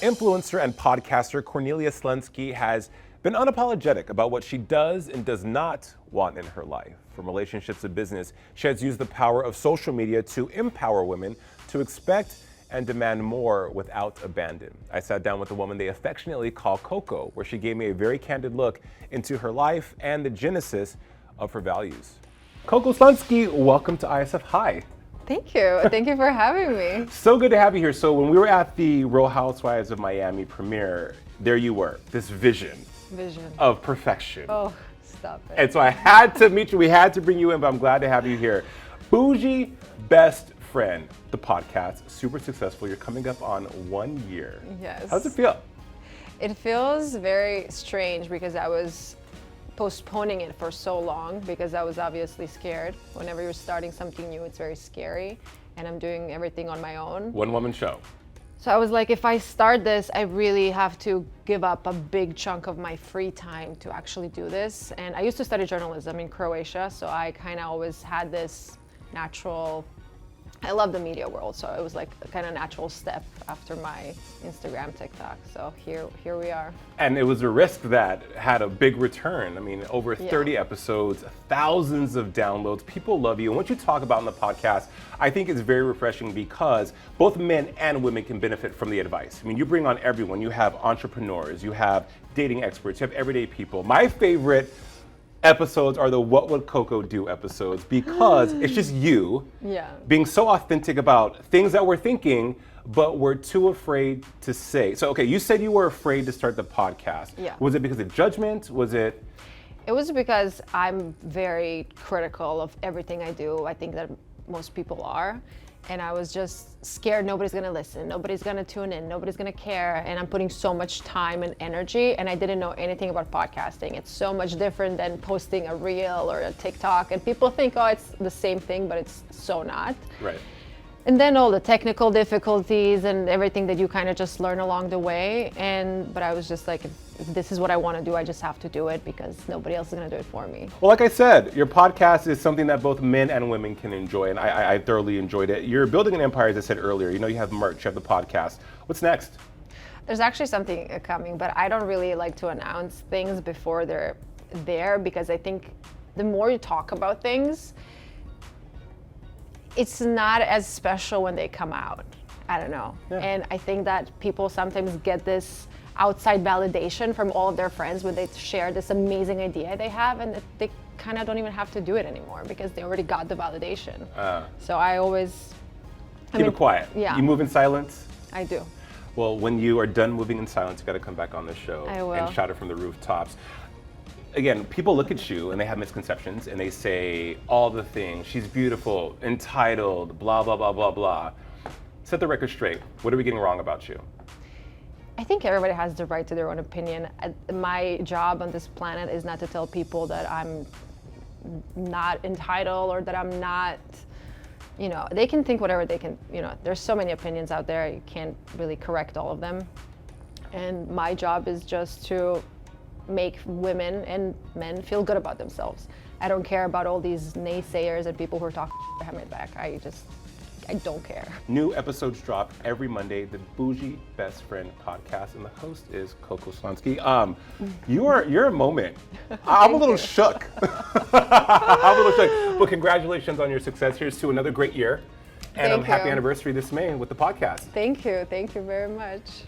Influencer and podcaster Cornelia Slensky has been unapologetic about what she does and does not want in her life. From relationships to business, she has used the power of social media to empower women to expect and demand more without abandon. I sat down with a woman they affectionately call Koko, where she gave me a very candid look into her life and the genesis of her values. Koko Slensky, welcome to ISF. Hi. Thank you. Thank you for having me. So good to have you here. So when we were at the Real Housewives of Miami premiere, there you were, this vision of perfection. Oh, stop it. And so I had to meet you. We had to bring you in, but I'm glad to have you here. Boujee Best Friend, the podcast, super successful. You're coming up on 1 year. Yes. How does it feel? It feels very strange because I was postponing it for so long because I was obviously scared. Whenever you're starting something new, it's very scary, and I'm doing everything on my own. One-woman show. So I was like, if I start this, I really have to give up a big chunk of my free time to actually do this. And I used to study journalism in Croatia, so I kind of always had this natural, I love the media world, so it was like a kind of natural step after my Instagram, TikTok. So here we are. And it was a risk that had a big return. I mean, over 30 episodes, thousands of downloads. People love you. And what you talk about in the podcast, I think is very refreshing because both men and women can benefit from the advice. I mean, you bring on everyone. You have entrepreneurs, you have dating experts, you have everyday people. My favorite episodes are the What Would Koko Do episodes because it's just you being so authentic about things that we're thinking, but we're too afraid to say. So, okay, you said you were afraid to start the podcast. Yeah. Was it because of judgment? Was it? It was because I'm very critical of everything I do. I think that most people are. And I was just scared nobody's gonna listen, nobody's gonna tune in, nobody's gonna care. And I'm putting so much time and energy, and I didn't know anything about podcasting. It's so much different than posting a reel or a TikTok. And people think, oh, it's the same thing, but it's so not. Right. And then all the technical difficulties and everything that you kind of just learn along the way. But I was just like, if this is what I want to do, I just have to do it because nobody else is going to do it for me. Well, like I said, your podcast is something that both men and women can enjoy, and I thoroughly enjoyed it. You're building an empire, as I said earlier. You know, you have merch, you have the podcast. What's next? There's actually something coming, but I don't really like to announce things before they're there because I think the more you talk about things, it's not as special when they come out. I don't know. Yeah. And I think that people sometimes get this outside validation from all of their friends when they share this amazing idea they have, and they kind of don't even have to do it anymore because they already got the validation. So I always keep it quiet. Yeah. You move in silence? I do. Well, when you are done moving in silence, you got to come back on the show and shout it from the rooftops. Again, people look at you and they have misconceptions and they say all the things. She's beautiful, entitled, blah, blah, blah, blah, blah. Set the record straight. What are we getting wrong about you? I think everybody has the right to their own opinion. My job on this planet is not to tell people that I'm not entitled or that I'm not, you know, they can think whatever they can, you know, there's so many opinions out there, you can't really correct all of them. And my job is just to make women and men feel good about themselves. I don't care about all these naysayers and people who are talking behind my back. I don't care. New episodes drop every Monday, the Boujee Best Friend podcast, and the host is Koko Slensky. You're a moment. I'm a little shook. I'm a little shook. But congratulations on your success. Here's to another great year. And Thank you. Happy anniversary this May with the podcast. Thank you very much.